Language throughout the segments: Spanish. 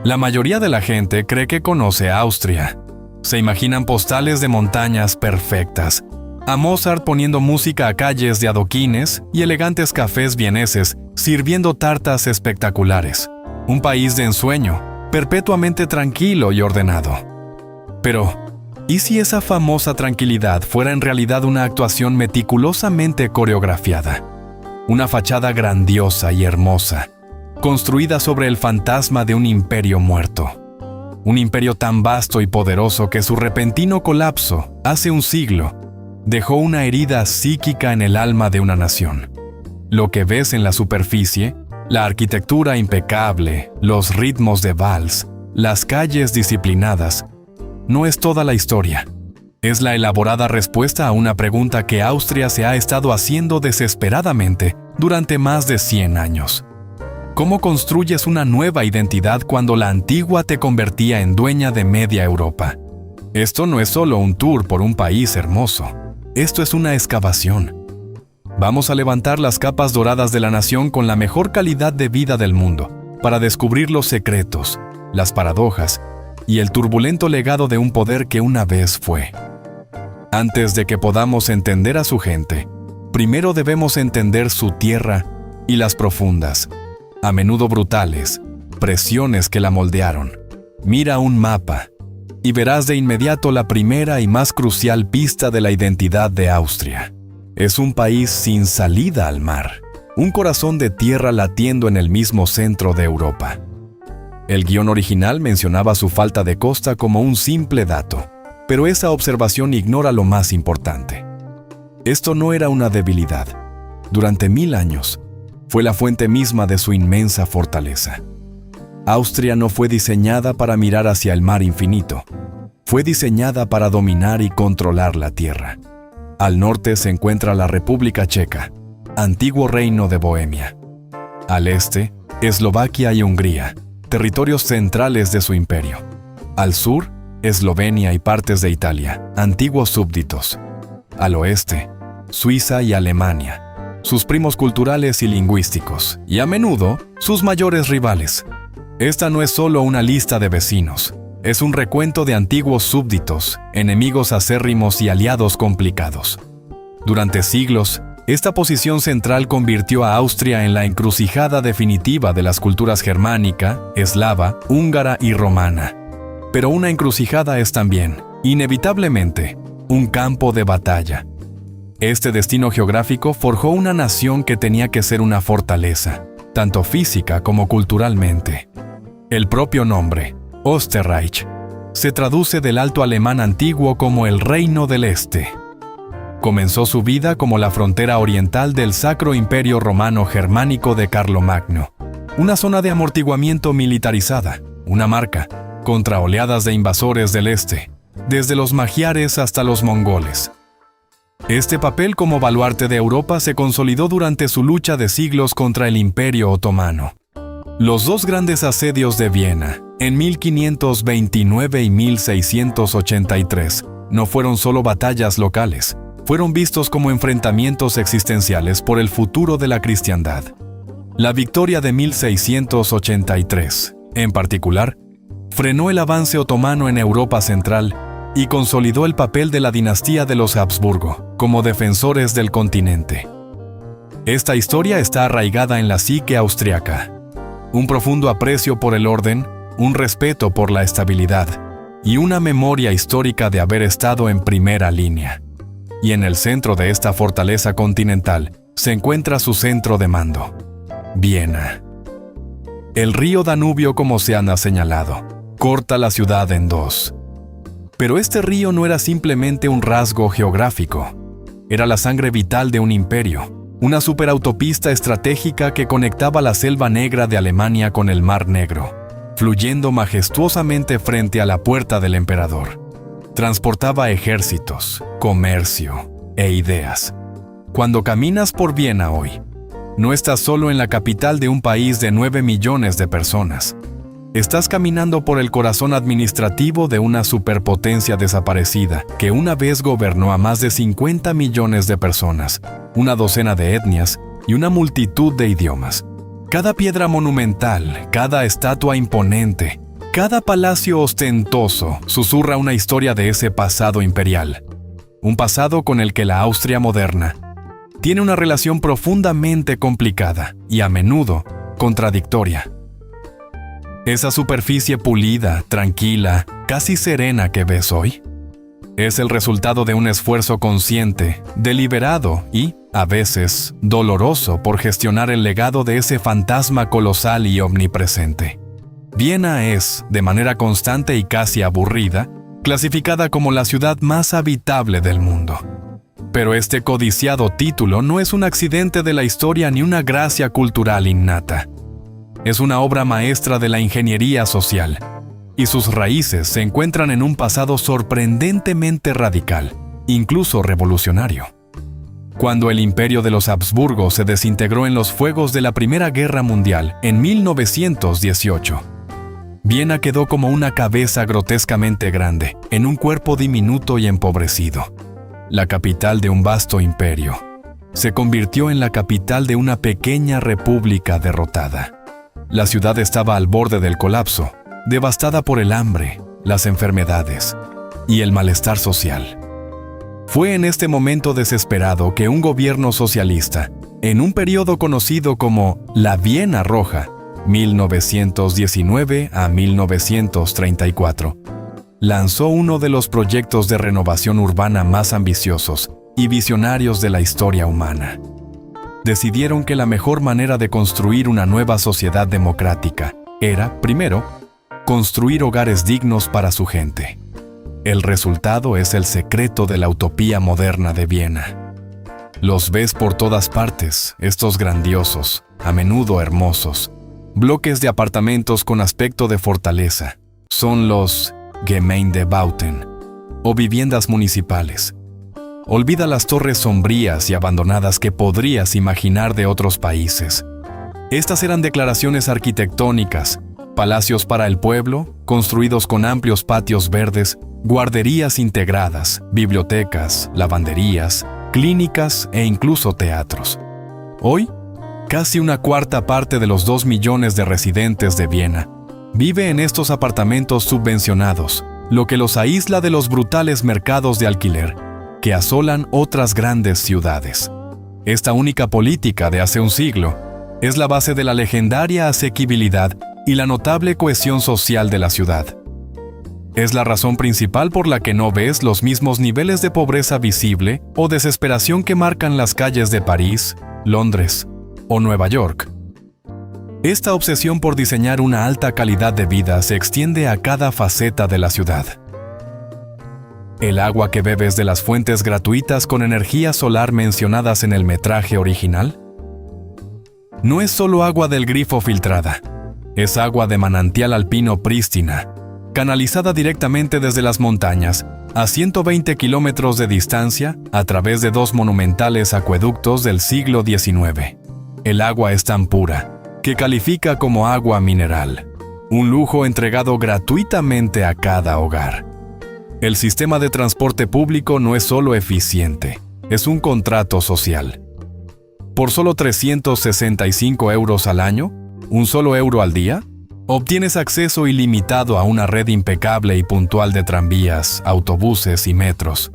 La mayoría de la gente cree que conoce Austria. Se imaginan postales de montañas perfectas, a Mozart poniendo música a calles de adoquines y elegantes cafés vieneses sirviendo tartas espectaculares. Un país de ensueño, perpetuamente tranquilo y ordenado. Pero, ¿y si esa famosa tranquilidad fuera en realidad una actuación meticulosamente coreografiada? Una fachada grandiosa y hermosa, construida sobre el fantasma de un imperio muerto. Un imperio tan vasto y poderoso que su repentino colapso, hace un siglo, dejó una herida psíquica en el alma de una nación. Lo que ves en la superficie, la arquitectura impecable, los ritmos de vals, las calles disciplinadas, no es toda la historia. Es la elaborada respuesta a una pregunta que Austria se ha estado haciendo desesperadamente durante más de 100 años. ¿Cómo construyes una nueva identidad cuando la antigua te convertía en dueña de media Europa? Esto no es solo un tour por un país hermoso. Esto es una excavación. Vamos a levantar las capas doradas de la nación con la mejor calidad de vida del mundo, para descubrir los secretos, las paradojas y el turbulento legado de un poder que una vez fue. Antes de que podamos entender a su gente, primero debemos entender su tierra y las profundas, a menudo brutales, presiones que la moldearon. Mira un mapa y verás de inmediato la primera y más crucial pista de la identidad de Austria. Es un país sin salida al mar, un corazón de tierra latiendo en el mismo centro de Europa. El guión original mencionaba su falta de costa como un simple dato, pero esa observación ignora lo más importante. Esto no era una debilidad. Durante 1000 años, fue la fuente misma de su inmensa fortaleza. Austria no fue diseñada para mirar hacia el mar infinito. Fue diseñada para dominar y controlar la tierra. Al norte se encuentra la República Checa, antiguo reino de Bohemia. Al este, Eslovaquia y Hungría, territorios centrales de su imperio. Al sur, Eslovenia y partes de Italia, antiguos súbditos. Al oeste, Suiza y Alemania, sus primos culturales y lingüísticos, y a menudo, sus mayores rivales. Esta no es solo una lista de vecinos, es un recuento de antiguos súbditos, enemigos acérrimos y aliados complicados. Durante siglos, esta posición central convirtió a Austria en la encrucijada definitiva de las culturas germánica, eslava, húngara y romana. Pero una encrucijada es también, inevitablemente, un campo de batalla. Este destino geográfico forjó una nación que tenía que ser una fortaleza, tanto física como culturalmente. El propio nombre, Österreich, se traduce del alto alemán antiguo como el Reino del Este. Comenzó su vida como la frontera oriental del Sacro Imperio Romano Germánico de Carlomagno, una zona de amortiguamiento militarizada, una marca, contra oleadas de invasores del este, desde los magiares hasta los mongoles. Este papel como baluarte de Europa se consolidó durante su lucha de siglos contra el Imperio Otomano. Los dos grandes asedios de Viena, en 1529 y 1683, no fueron solo batallas locales, fueron vistos como enfrentamientos existenciales por el futuro de la cristiandad. La victoria de 1683, en particular, frenó el avance otomano en Europa Central y consolidó el papel de la dinastía de los Habsburgo como defensores del continente. Esta historia está arraigada en la psique austriaca. Un profundo aprecio por el orden, un respeto por la estabilidad y una memoria histórica de haber estado en primera línea. Y en el centro de esta fortaleza continental se encuentra su centro de mando, Viena. El río Danubio, como se ha señalado, corta la ciudad en dos. Pero este río no era simplemente un rasgo geográfico. Era la sangre vital de un imperio, una superautopista estratégica que conectaba la Selva Negra de Alemania con el Mar Negro, fluyendo majestuosamente frente a la puerta del emperador. Transportaba ejércitos, comercio e ideas. Cuando caminas por Viena hoy, no estás solo en la capital de un país de 9 millones de personas. Estás caminando por el corazón administrativo de una superpotencia desaparecida que una vez gobernó a más de 50 millones de personas, una docena de etnias y una multitud de idiomas. Cada piedra monumental, cada estatua imponente, Cada palacio ostentoso susurra una historia de ese pasado imperial, un pasado con el que la Austria moderna tiene una relación profundamente complicada y a menudo contradictoria. Esa superficie pulida, tranquila, casi serena que ves hoy, es el resultado de un esfuerzo consciente, deliberado y, a veces, doloroso por gestionar el legado de ese fantasma colosal y omnipresente. Viena es, de manera constante y casi aburrida, clasificada como la ciudad más habitable del mundo. Pero este codiciado título no es un accidente de la historia ni una gracia cultural innata. Es una obra maestra de la ingeniería social, y sus raíces se encuentran en un pasado sorprendentemente radical, incluso revolucionario. Cuando el imperio de los Habsburgo se desintegró en los fuegos de la Primera Guerra Mundial en 1918, Viena quedó como una cabeza grotescamente grande, en un cuerpo diminuto y empobrecido. La capital de un vasto imperio se convirtió en la capital de una pequeña república derrotada. La ciudad estaba al borde del colapso, devastada por el hambre, las enfermedades y el malestar social. Fue en este momento desesperado que un gobierno socialista, en un periodo conocido como la Viena Roja, 1919 a 1934, lanzó uno de los proyectos de renovación urbana más ambiciosos y visionarios de la historia humana. Decidieron que la mejor manera de construir una nueva sociedad democrática era, primero, construir hogares dignos para su gente. El resultado es el secreto de la utopía moderna de Viena. Los ves por todas partes, estos grandiosos, a menudo hermosos, bloques de apartamentos con aspecto de fortaleza. Son los Gemeindebauten, o viviendas municipales. Olvida las torres sombrías y abandonadas que podrías imaginar de otros países. Estas eran declaraciones arquitectónicas, palacios para el pueblo, construidos con amplios patios verdes, guarderías integradas, bibliotecas, lavanderías, clínicas e incluso teatros. Hoy, casi una cuarta parte de los 2 millones de residentes de Viena vive en estos apartamentos subvencionados, lo que los aísla de los brutales mercados de alquiler que asolan otras grandes ciudades. Esta única política de hace un siglo es la base de la legendaria asequibilidad y la notable cohesión social de la ciudad. Es la razón principal por la que no ves los mismos niveles de pobreza visible o desesperación que marcan las calles de París, Londres o Nueva York. Esta obsesión por diseñar una alta calidad de vida se extiende a cada faceta de la ciudad. El agua que bebes de las fuentes gratuitas con energía solar mencionadas en el metraje original no es solo agua del grifo filtrada. Es agua de manantial alpino prístina, canalizada directamente desde las montañas, a 120 kilómetros de distancia, a través de 2 monumentales acueductos del siglo XIX. El agua es tan pura, que califica como agua mineral, un lujo entregado gratuitamente a cada hogar. El sistema de transporte público no es solo eficiente, es un contrato social. Por solo 365 euros al año, ¿un solo euro al día? Obtienes acceso ilimitado a una red impecable y puntual de tranvías, autobuses y metros.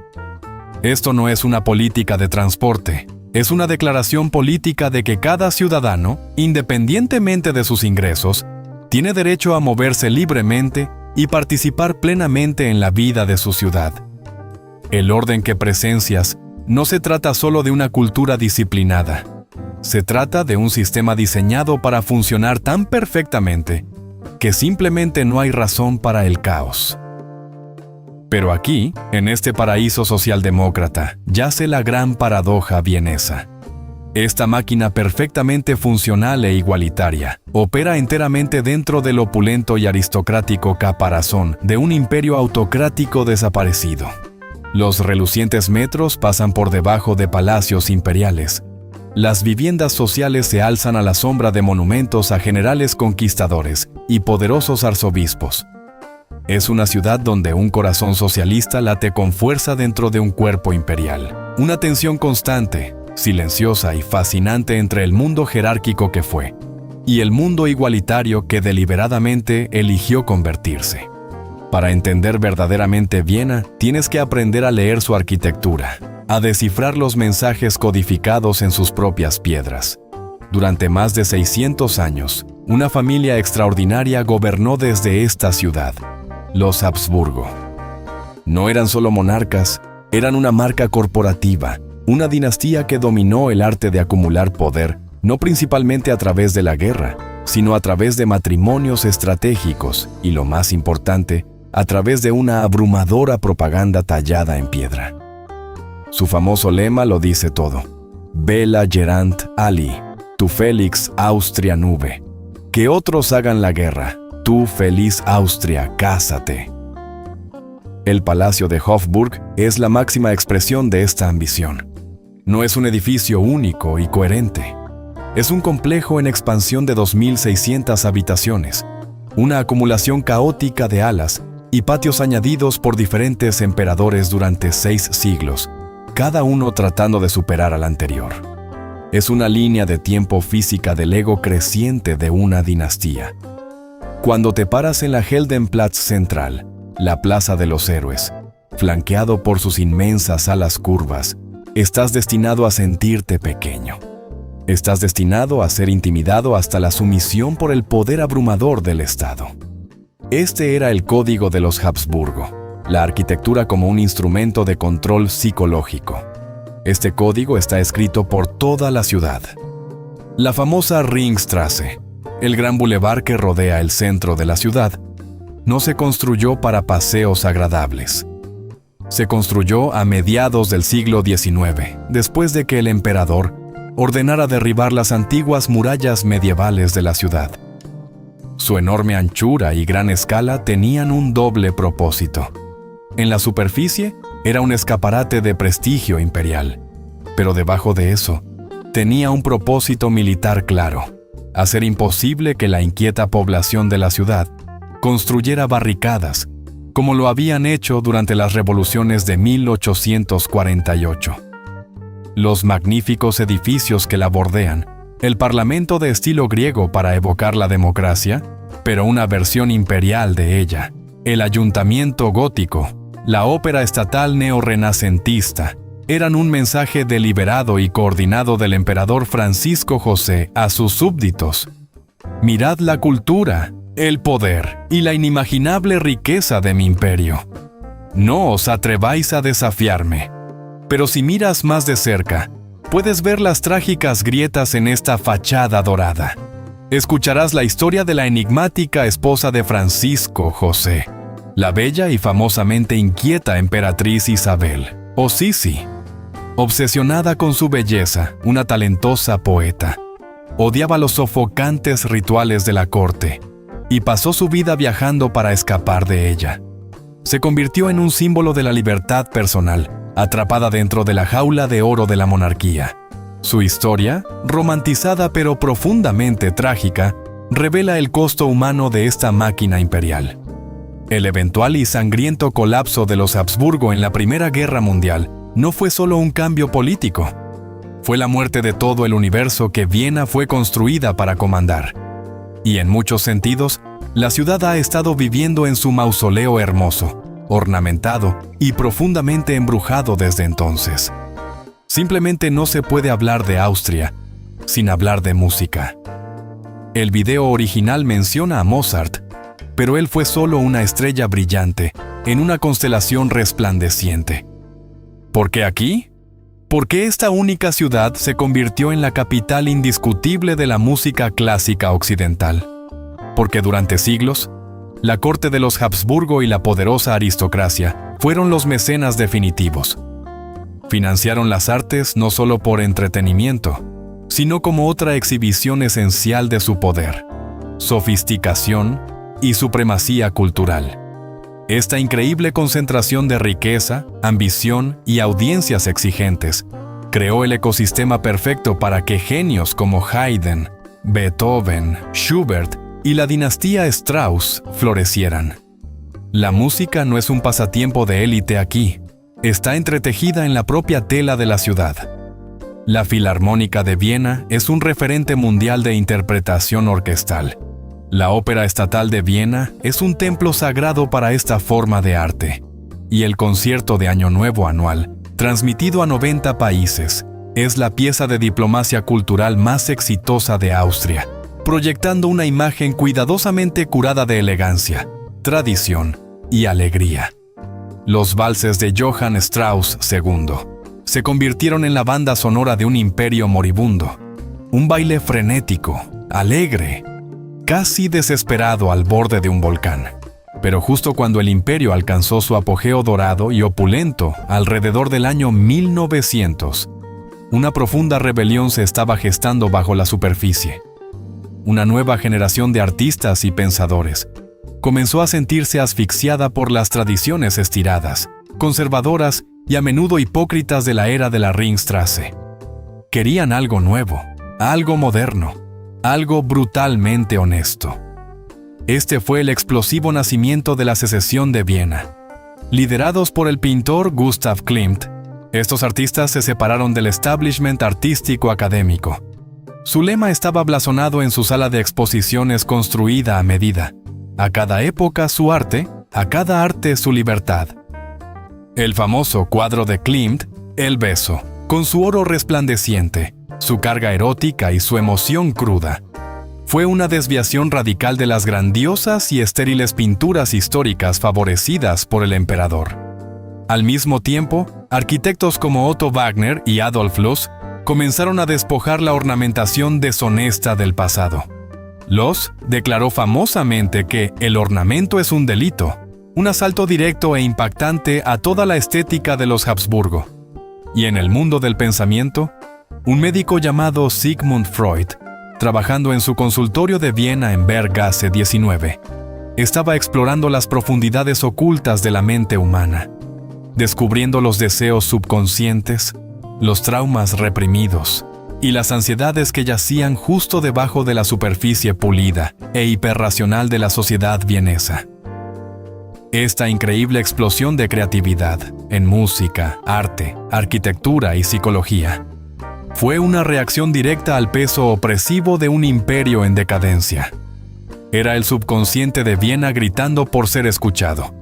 Esto no es una política de transporte, es una declaración política de que cada ciudadano, independientemente de sus ingresos, tiene derecho a moverse libremente y participar plenamente en la vida de su ciudad. El orden que presencias no se trata solo de una cultura disciplinada. Se trata de un sistema diseñado para funcionar tan perfectamente que simplemente no hay razón para el caos. Pero aquí, en este paraíso socialdemócrata, yace la gran paradoja vienesa. Esta máquina perfectamente funcional e igualitaria opera enteramente dentro del opulento y aristocrático caparazón de un imperio autocrático desaparecido. Los relucientes metros pasan por debajo de palacios imperiales. Las viviendas sociales se alzan a la sombra de monumentos a generales conquistadores y poderosos arzobispos. Es una ciudad donde un corazón socialista late con fuerza dentro de un cuerpo imperial. Una tensión constante, silenciosa y fascinante entre el mundo jerárquico que fue y el mundo igualitario que deliberadamente eligió convertirse. Para entender verdaderamente Viena, tienes que aprender a leer su arquitectura, a descifrar los mensajes codificados en sus propias piedras. Durante más de 600 años, una familia extraordinaria gobernó desde esta ciudad, los Habsburgo. No eran solo monarcas, eran una marca corporativa, una dinastía que dominó el arte de acumular poder, no principalmente a través de la guerra, sino a través de matrimonios estratégicos y, lo más importante, a través de una abrumadora propaganda tallada en piedra. Su famoso lema lo dice todo: Bella gerant ali, tu felix Austria nube. Que otros hagan la guerra, tú feliz Austria, cásate. El Palacio de Hofburg es la máxima expresión de esta ambición. No es un edificio único y coherente. Es un complejo en expansión de 2.600 habitaciones, una acumulación caótica de alas y patios añadidos por diferentes emperadores durante 6 siglos, cada uno tratando de superar al anterior. Es una línea de tiempo física del ego creciente de una dinastía. Cuando te paras en la Heldenplatz central, la Plaza de los Héroes, flanqueado por sus inmensas alas curvas, estás destinado a sentirte pequeño. Estás destinado a ser intimidado hasta la sumisión por el poder abrumador del Estado. Este era el código de los Habsburgo, la arquitectura como un instrumento de control psicológico. Este código está escrito por toda la ciudad. La famosa Ringstrasse, el gran bulevar que rodea el centro de la ciudad, no se construyó para paseos agradables. Se construyó a mediados del siglo XIX, después de que el emperador ordenara derribar las antiguas murallas medievales de la ciudad. Su enorme anchura y gran escala tenían un doble propósito. En la superficie era un escaparate de prestigio imperial, pero debajo de eso tenía un propósito militar claro: hacer imposible que la inquieta población de la ciudad construyera barricadas, como lo habían hecho durante las revoluciones de 1848. Los magníficos edificios que la bordean, el parlamento de estilo griego para evocar la democracia, pero una versión imperial de ella, el ayuntamiento gótico, la ópera estatal neorrenacentista, eran un mensaje deliberado y coordinado del emperador Francisco José a sus súbditos. Mirad la cultura, el poder y la inimaginable riqueza de mi imperio. No os atreváis a desafiarme, pero si miras más de cerca, puedes ver las trágicas grietas en esta fachada dorada. Escucharás la historia de la enigmática esposa de Francisco José, la bella y famosamente inquieta emperatriz Isabel, o Sisi. Obsesionada con su belleza, una talentosa poeta, odiaba los sofocantes rituales de la corte y pasó su vida viajando para escapar de ella. Se convirtió en un símbolo de la libertad personal, atrapada dentro de la jaula de oro de la monarquía. Su historia, romantizada pero profundamente trágica, revela el costo humano de esta máquina imperial. El eventual y sangriento colapso de los Habsburgo en la Primera Guerra Mundial no fue solo un cambio político. Fue la muerte de todo el universo que Viena fue construida para comandar. Y en muchos sentidos, la ciudad ha estado viviendo en su mausoleo hermoso, ornamentado y profundamente embrujado desde entonces. Simplemente no se puede hablar de Austria sin hablar de música. El video original menciona a Mozart, pero él fue solo una estrella brillante en una constelación resplandeciente. ¿Por qué aquí? Porque esta única ciudad se convirtió en la capital indiscutible de la música clásica occidental. Porque durante siglos, la corte de los Habsburgo y la poderosa aristocracia fueron los mecenas definitivos. Financiaron las artes no solo por entretenimiento, sino como otra exhibición esencial de su poder, sofisticación y supremacía cultural. Esta increíble concentración de riqueza, ambición y audiencias exigentes creó el ecosistema perfecto para que genios como Haydn, Beethoven, Schubert y la dinastía Strauss florecieran. La música no es un pasatiempo de élite aquí, está entretejida en la propia tela de la ciudad. La Filarmónica de Viena es un referente mundial de interpretación orquestal. La Ópera Estatal de Viena es un templo sagrado para esta forma de arte. Y el concierto de Año Nuevo anual, transmitido a 90 países, es la pieza de diplomacia cultural más exitosa de Austria, proyectando una imagen cuidadosamente curada de elegancia, tradición y alegría. Los valses de Johann Strauss II se convirtieron en la banda sonora de un imperio moribundo. Un baile frenético, alegre, casi desesperado al borde de un volcán. Pero justo cuando el imperio alcanzó su apogeo dorado y opulento alrededor del año 1900, una profunda rebelión se estaba gestando bajo la superficie. Una nueva generación de artistas y pensadores comenzó a sentirse asfixiada por las tradiciones estiradas, conservadoras y a menudo hipócritas de la era de la Ringstrasse. Querían algo nuevo, algo moderno, algo brutalmente honesto. Este fue el explosivo nacimiento de la Secesión de Viena. Liderados por el pintor Gustav Klimt, estos artistas se separaron del establishment artístico académico. Su lema estaba blasonado en su sala de exposiciones construida a medida. A cada época su arte, a cada arte su libertad. El famoso cuadro de Klimt, El beso, con su oro resplandeciente, su carga erótica y su emoción cruda, fue una desviación radical de las grandiosas y estériles pinturas históricas favorecidas por el emperador. Al mismo tiempo, arquitectos como Otto Wagner y Adolf Loos comenzaron a despojar la ornamentación deshonesta del pasado. Loos declaró famosamente que el ornamento es un delito, un asalto directo e impactante a toda la estética de los Habsburgo. Y en el mundo del pensamiento, un médico llamado Sigmund Freud, trabajando en su consultorio de Viena en Berggasse 19, estaba explorando las profundidades ocultas de la mente humana, descubriendo los deseos subconscientes, los traumas reprimidos y las ansiedades que yacían justo debajo de la superficie pulida e hiperracional de la sociedad vienesa. Esta increíble explosión de creatividad en música, arte, arquitectura y psicología fue una reacción directa al peso opresivo de un imperio en decadencia. Era el subconsciente de Viena gritando por ser escuchado.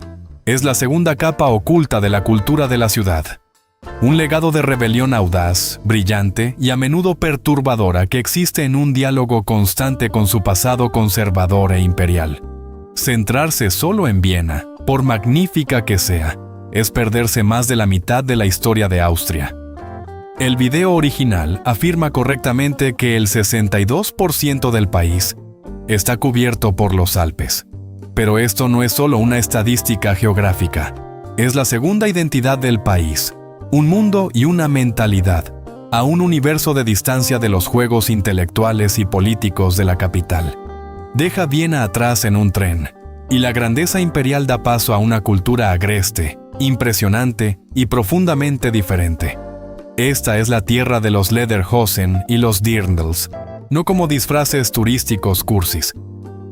Es la segunda capa oculta de la cultura de la ciudad. Un legado de rebelión audaz, brillante y a menudo perturbadora que existe en un diálogo constante con su pasado conservador e imperial. Centrarse solo en Viena, por magnífica que sea, es perderse más de la mitad de la historia de Austria. El video original afirma correctamente que el 62% del país está cubierto por los Alpes. Pero esto no es solo una estadística geográfica, es la segunda identidad del país, un mundo y una mentalidad, a un universo de distancia de los juegos intelectuales y políticos de la capital. Deja Viena atrás en un tren, y la grandeza imperial da paso a una cultura agreste, impresionante y profundamente diferente. Esta es la tierra de los Lederhosen y los Dirndls, no como disfraces turísticos cursis,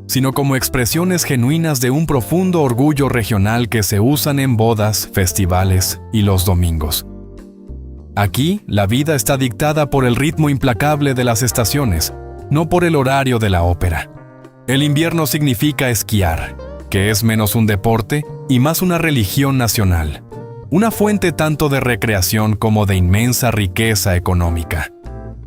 sino como expresiones genuinas de un profundo orgullo regional que se usan en bodas, festivales y los domingos. Aquí, la vida está dictada por el ritmo implacable de las estaciones, no por el horario de la ópera. El invierno significa esquiar, que es menos un deporte y más una religión nacional, una fuente tanto de recreación como de inmensa riqueza económica.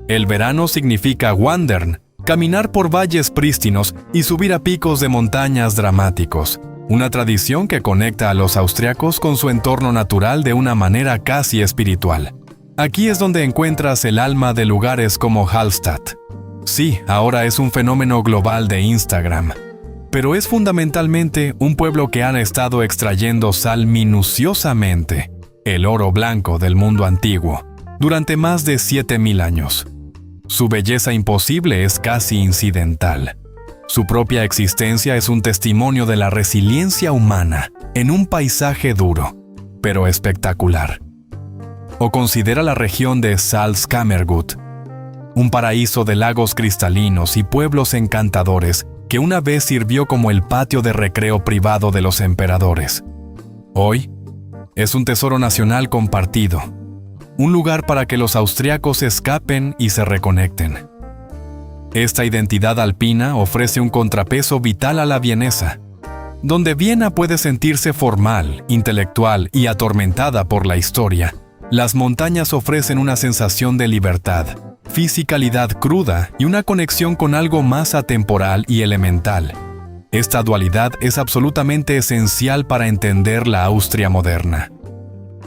El verano significa wandern, caminar por valles prístinos y subir a picos de montañas dramáticos, una tradición que conecta a los austriacos con su entorno natural de una manera casi espiritual. Aquí es donde encuentras el alma de lugares como Hallstatt. Sí, ahora es un fenómeno global de Instagram, pero es fundamentalmente un pueblo que han estado extrayendo sal minuciosamente, el oro blanco del mundo antiguo, durante más de 7000 años. Su belleza imposible es casi incidental. Su propia existencia es un testimonio de la resiliencia humana en un paisaje duro, pero espectacular. O considera la región de Salzkammergut, un paraíso de lagos cristalinos y pueblos encantadores que una vez sirvió como el patio de recreo privado de los emperadores. Hoy, es un tesoro nacional compartido, un lugar para que los austriacos escapen y se reconecten. Esta identidad alpina ofrece un contrapeso vital a la vienesa. Donde Viena puede sentirse formal, intelectual y atormentada por la historia, las montañas ofrecen una sensación de libertad, fisicalidad cruda y una conexión con algo más atemporal y elemental. Esta dualidad es absolutamente esencial para entender la Austria moderna.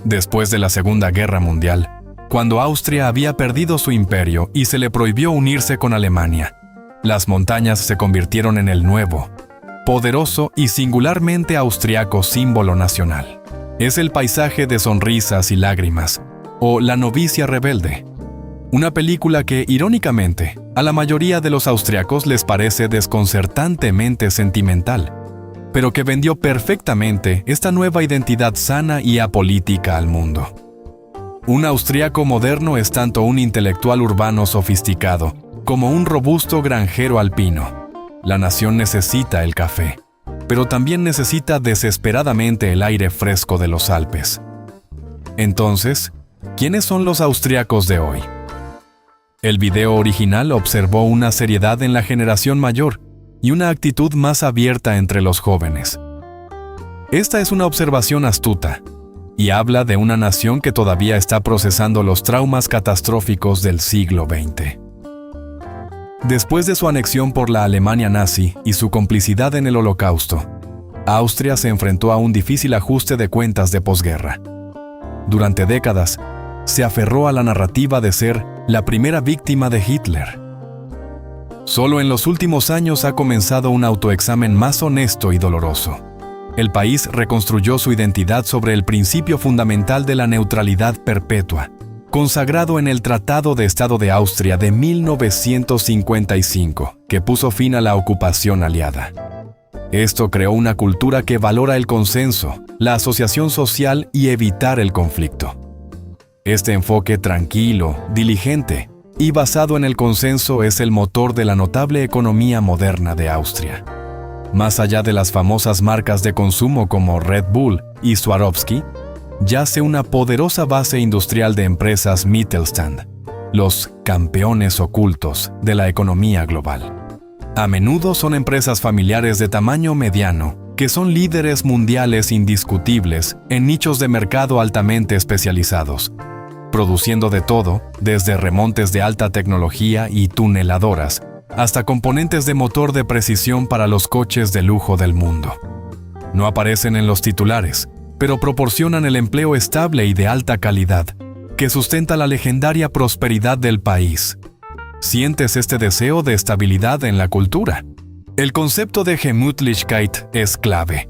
Después de la Segunda Guerra Mundial, cuando Austria había perdido su imperio y se le prohibió unirse con Alemania, las montañas se convirtieron en el nuevo, poderoso y singularmente austriaco símbolo nacional. Es el paisaje de sonrisas y lágrimas, o La novicia rebelde, una película que, irónicamente, a la mayoría de los austriacos les parece desconcertantemente sentimental, pero que vendió perfectamente esta nueva identidad sana y apolítica al mundo. Un austriaco moderno es tanto un intelectual urbano sofisticado como un robusto granjero alpino. La nación necesita el café, pero también necesita desesperadamente el aire fresco de los Alpes. Entonces, ¿quiénes son los austriacos de hoy? El video original observó una seriedad en la generación mayor y una actitud más abierta entre los jóvenes. Esta es una observación astuta y habla de una nación que todavía está procesando los traumas catastróficos del siglo XX. Después de su anexión por la Alemania nazi y su complicidad en el Holocausto, Austria se enfrentó a un difícil ajuste de cuentas de posguerra. Durante décadas, se aferró a la narrativa de ser la primera víctima de Hitler. Solo en los últimos años ha comenzado un autoexamen más honesto y doloroso. El país reconstruyó su identidad sobre el principio fundamental de la neutralidad perpetua, consagrado en el Tratado de Estado de Austria de 1955, que puso fin a la ocupación aliada. Esto creó una cultura que valora el consenso, la asociación social y evitar el conflicto. Este enfoque tranquilo, diligente y basado en el consenso es el motor de la notable economía moderna de Austria. Más allá de las famosas marcas de consumo como Red Bull y Swarovski, yace una poderosa base industrial de empresas Mittelstand, los campeones ocultos de la economía global. A menudo son empresas familiares de tamaño mediano, que son líderes mundiales indiscutibles en nichos de mercado altamente especializados, produciendo de todo, desde remontes de alta tecnología y tuneladoras, hasta componentes de motor de precisión para los coches de lujo del mundo. No aparecen en los titulares, pero proporcionan el empleo estable y de alta calidad, que sustenta la legendaria prosperidad del país. ¿Sientes este deseo de estabilidad en la cultura? El concepto de Gemütlichkeit es clave.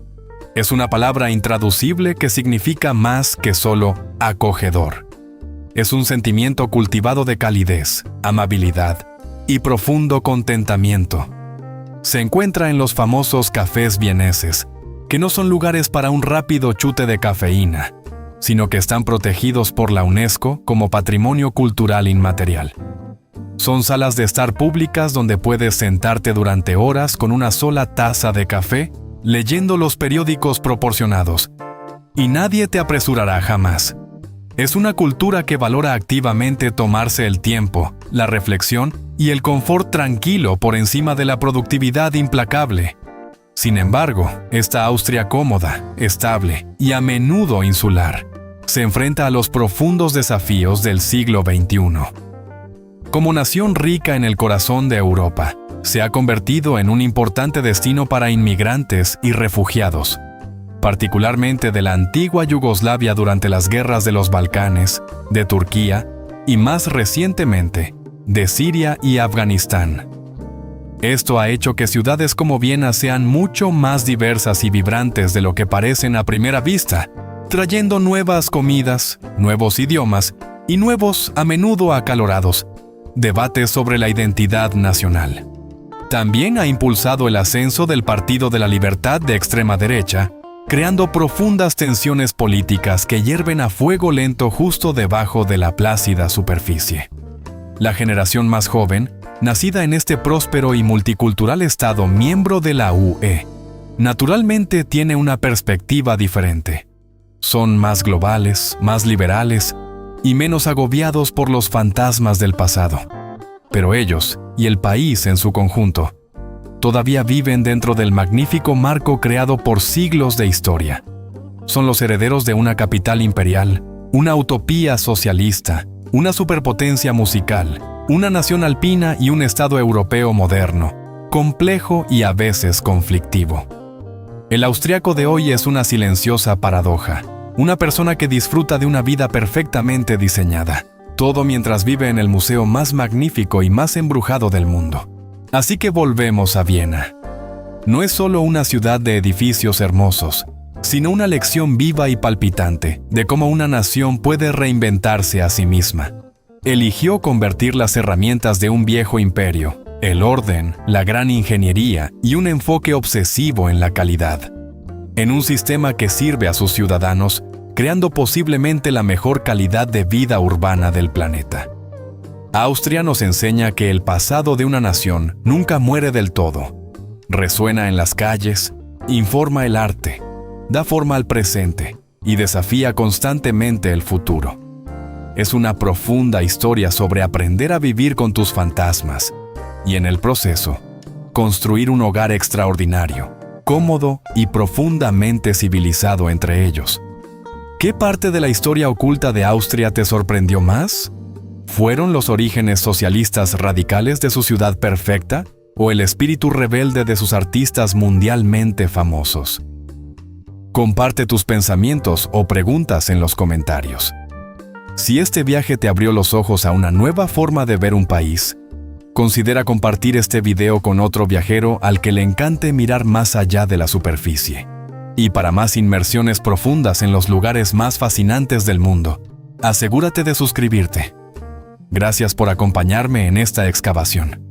Es una palabra intraducible que significa más que solo acogedor. Es un sentimiento cultivado de calidez, amabilidad y profundo contentamiento. Se encuentra en los famosos cafés vieneses, que no son lugares para un rápido chute de cafeína, sino que están protegidos por la UNESCO como Patrimonio Cultural Inmaterial. Son salas de estar públicas donde puedes sentarte durante horas con una sola taza de café, leyendo los periódicos proporcionados, y nadie te apresurará jamás. Es una cultura que valora activamente tomarse el tiempo, la reflexión y el confort tranquilo por encima de la productividad implacable. Sin embargo, esta Austria cómoda, estable y a menudo insular se enfrenta a los profundos desafíos del siglo XXI. Como nación rica en el corazón de Europa, se ha convertido en un importante destino para inmigrantes y refugiados, particularmente de la antigua Yugoslavia durante las guerras de los Balcanes, de Turquía y más recientemente, de Siria y Afganistán. Esto ha hecho que ciudades como Viena sean mucho más diversas y vibrantes de lo que parecen a primera vista, trayendo nuevas comidas, nuevos idiomas y nuevos, a menudo acalorados, debates sobre la identidad nacional. También ha impulsado el ascenso del Partido de la Libertad de extrema derecha, creando profundas tensiones políticas que hierven a fuego lento justo debajo de la plácida superficie. La generación más joven, nacida en este próspero y multicultural estado miembro de la UE, naturalmente tiene una perspectiva diferente. Son más globales, más liberales y menos agobiados por los fantasmas del pasado. Pero ellos, y el país en su conjunto, todavía viven dentro del magnífico marco creado por siglos de historia. Son los herederos de una capital imperial, una utopía socialista, una superpotencia musical, una nación alpina y un estado europeo moderno, complejo y a veces conflictivo. El austriaco de hoy es una silenciosa paradoja, una persona que disfruta de una vida perfectamente diseñada, todo mientras vive en el museo más magnífico y más embrujado del mundo. Así que volvemos a Viena. No es solo una ciudad de edificios hermosos, sino una lección viva y palpitante de cómo una nación puede reinventarse a sí misma. Eligió convertir las herramientas de un viejo imperio, el orden, la gran ingeniería y un enfoque obsesivo en la calidad, en un sistema que sirve a sus ciudadanos, creando posiblemente la mejor calidad de vida urbana del planeta. Austria nos enseña que el pasado de una nación nunca muere del todo. Resuena en las calles, informa el arte, da forma al presente y desafía constantemente el futuro. Es una profunda historia sobre aprender a vivir con tus fantasmas y, en el proceso, construir un hogar extraordinario, cómodo y profundamente civilizado entre ellos. ¿Qué parte de la historia oculta de Austria te sorprendió más? ¿Fueron los orígenes socialistas radicales de su ciudad perfecta o el espíritu rebelde de sus artistas mundialmente famosos? Comparte tus pensamientos o preguntas en los comentarios. Si este viaje te abrió los ojos a una nueva forma de ver un país, considera compartir este video con otro viajero al que le encante mirar más allá de la superficie. Y para más inmersiones profundas en los lugares más fascinantes del mundo, asegúrate de suscribirte. Gracias por acompañarme en esta excavación.